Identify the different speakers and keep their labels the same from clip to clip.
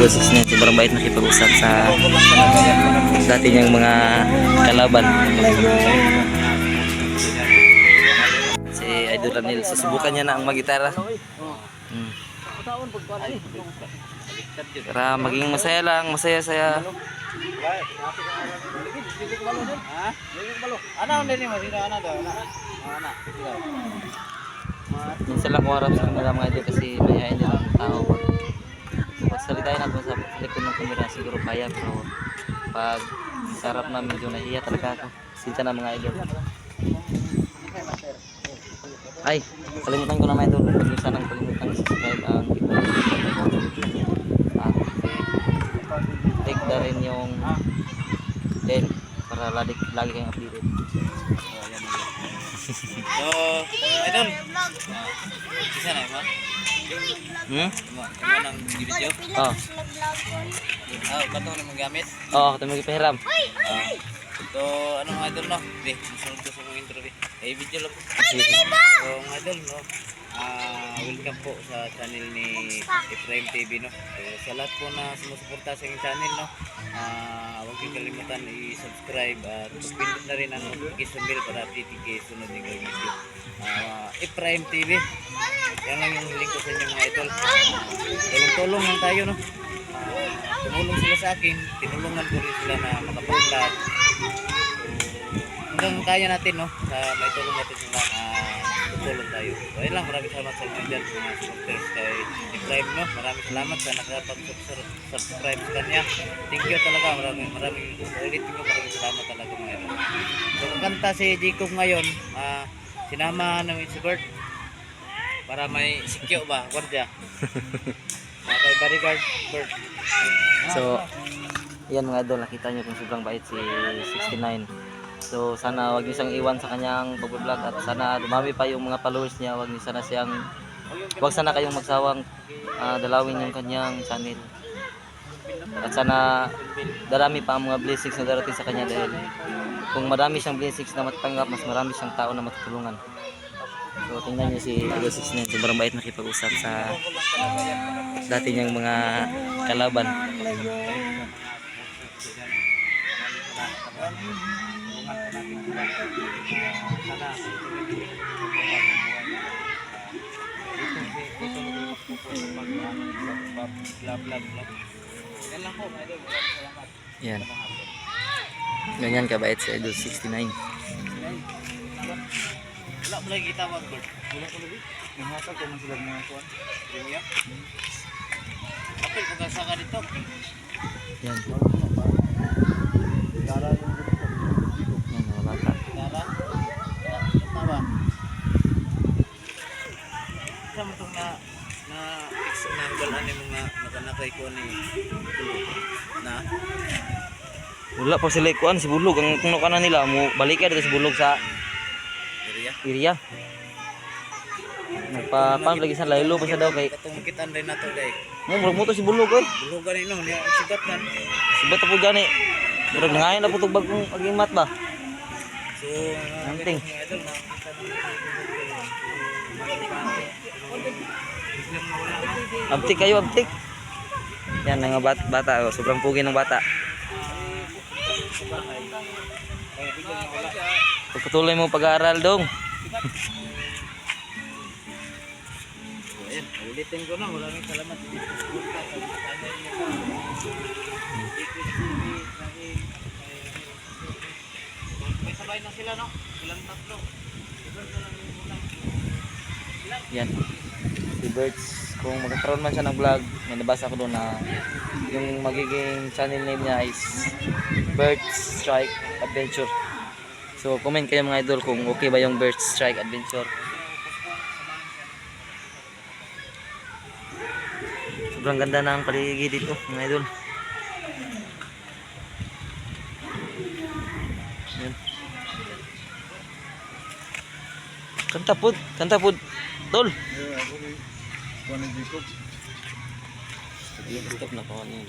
Speaker 1: Idol 69. Sobrang bait nakipag-usap sa dati niyang mga kalaban. Si Idol Ranil, susubukan niya na ang magitara. Para maging masaya lang, masaya-saya. Minsan lang ko harap sa kanila mga idol kasi mayayain nila ang tao. Pagsalitain natin sa likod ng kamera siguro kaya, pero pag sarap na medyo nahiya talaga ako. Sinta na mga idol. Ay, kalimutan ko na mga idol. Huwag niyo sanang kalimutan subscribe ang at take na rin yung bell para lagi kayong updated.
Speaker 2: So, idol. Isa na ba? Nang video?
Speaker 1: Oh.
Speaker 2: Bato na magamit?
Speaker 1: Oo, ito magpahiram.
Speaker 2: So, ano mga idol no? Di, masunod ko sa kong intro di. Video lang po. So, mga idol no? Welcome po sa channel ni Efraim TV no. So, sa lahat po na sumusuporta sa aking channel no. Huwag kayong kalimutan i-subscribe at pindot na rin ang notification bell para update kayo sunod ng video. Efraim TV. Yan lang yung link ko sa inyo mga idol. Tulong-tulong lang tayo no. Tumulong sila sa akin, tinulungan ko rin sila na makapag-vlog. Hanggang kaya natin no, sa may tulong natin sila, tutulong tayo. So ayun lang, maraming salamat sa inyo dyan, mga supporters kay Efraim no. Maraming salamat sa nakapag-subscribe sa kanya. Thank you talaga, maraming ulitin ko, maraming salamat talaga mga idol. So kanta si Jacob ngayon, sinama namin si Bert para may sikyo ba, gwardiya. Kay bodyguard Bert.
Speaker 1: So, yan mga idol, nakita nyo kung sobrang bait si 69. So, sana wag niyo siyang iwan sa kanyang pag-vlog at sana dumami pa yung mga followers niya. Wag sana kayong magsawang dalawin yung kanyang channel. At sana darami pa ang mga blessings na darating sa kanya dahil kung marami siyang blessings na matatanggap, mas marami siyang tao na matutulungan. So, tingnan niyo si Idol 69, sobrang bait nakipag-usap sa dati niyang mga kalaban. Yan. Ganyan kabait si Idol 69.
Speaker 2: Wala mo lagi kita wag Bert. Wala ko lagi. Mahasa ko man sila mga kuan. Premium. Apil ko kasaka dito.
Speaker 1: Yan.
Speaker 2: Dara yung dito.
Speaker 1: Yan mga bata.
Speaker 2: Dara. Tawa. Sama tong na example ani mga nakanakay ko ni na
Speaker 1: Wala pa sila ikuan si Bulog. Ang kuno kana nila mo balik dito si Bulog sa area. Nagpa-pump lagi sa laylo pa siya daw kay
Speaker 2: katungkitan rin nato day.
Speaker 1: mo to si Bulog oy.
Speaker 2: Bulugan ni no, niya sigat man.
Speaker 1: Sibat po gani. Pero ngayon na po tug bagong aging mat ba.
Speaker 2: So,
Speaker 1: Anting.
Speaker 2: idol na
Speaker 1: Abtik kayo, abtik. Yan mga bata, oh, sobrang pugi ng bata. Pagpatuloy mo pag-aaral dong.
Speaker 2: ayan, ulitin ko na, maraming salamat. May sabay na sila no? Ilang tatlo.
Speaker 1: Yan. Si Berts, kung magkakaroon man siya ng vlog, may nabasa ko doon na yung magiging channel name niya is Berts Strike Adventure. So comment kayo mga idol kung okay ba yung Berts Strike Adventure. Sobrang ganda ng paligid dito mga idol. Yan. Kanta pod, tol. Stop na po niya.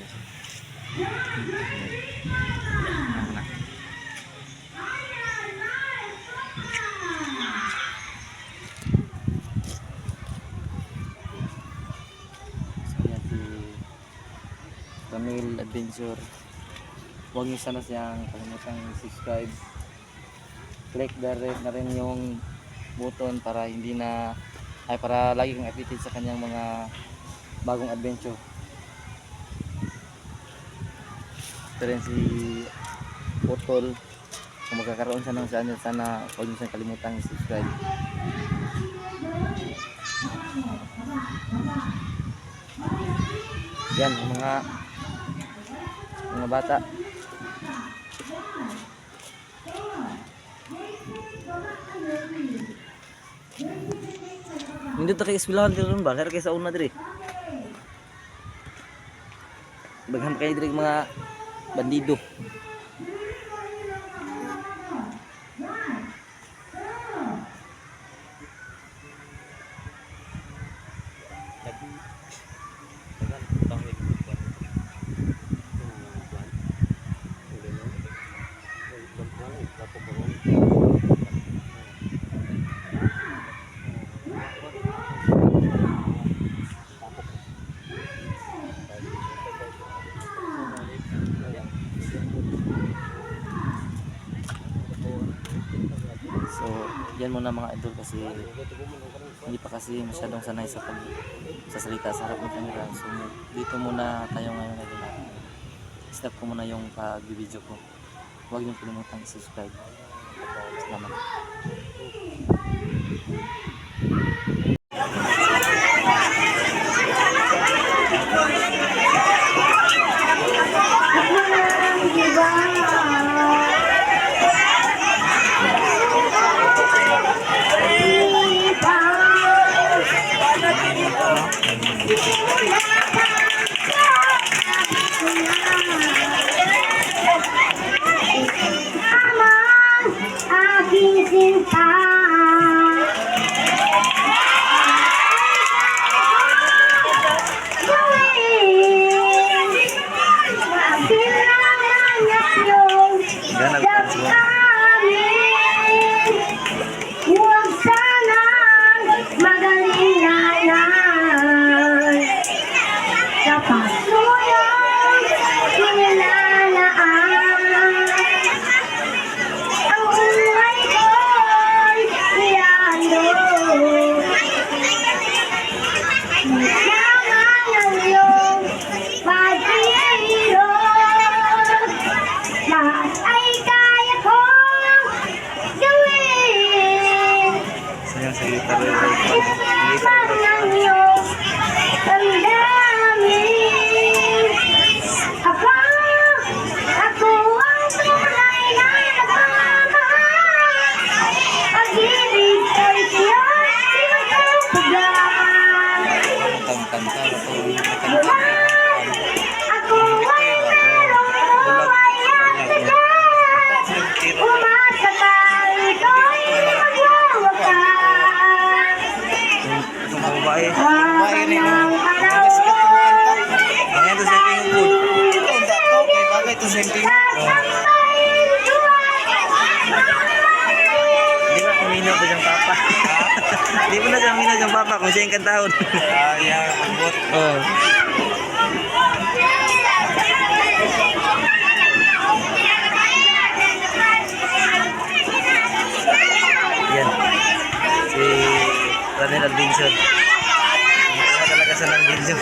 Speaker 1: Ramil Adventure. Huwag niyo sana siyang kalimutang subscribe. Click the red na rin yung button para hindi na para lagi kang updated sa kanyang mga bagong adventure. Ito rin si Putol. Kung magkakaroon siya ng channel, sana huwag niyo siyang kalimutang subscribe. Yan mga bata. Hindi ta kay eskwelahan dito ba? Kaya kay sa una diri. Bagham kay diri mga bandido. So, yan muna mga idol kasi hindi pa kasi masyadong sanay sa salita sa harap ng camera. So, dito muna tayo ngayon idol. Stop ko muna yung pag-video ko. Huwag niyong kalimutan i-subscribe. Salamat.
Speaker 3: Aking sinta, huwag sanang magalinganan sa pasuyang kinilalaan. Ang buhay ko'y iyano, sama ng iyong pag-iirot. Lahat ay kaya kong gawin.
Speaker 1: Sayang sa gitar.
Speaker 3: Isipan ng iyong damdamin. Ako ang tunay na nagmamahal. Pag-ibig ko'y siya'y sinusupugan.
Speaker 2: Kanta
Speaker 3: Mula ako ay merong buhay at bigat. Umasa ka ito'y magwawakas.
Speaker 1: Itong babae.
Speaker 3: Habang ang araw
Speaker 2: Ang ito sa tingin ko. Ito may bagay ito sa tingin ko.
Speaker 1: Di ba kuminaw pa siyang papa? Di ba na siyang minaw siyang papa kung siya yung kantahon?
Speaker 2: Kaya pambot.
Speaker 1: Oh. Yan. Si Ranel Albinson. Hindi ko na talaga sa ng video.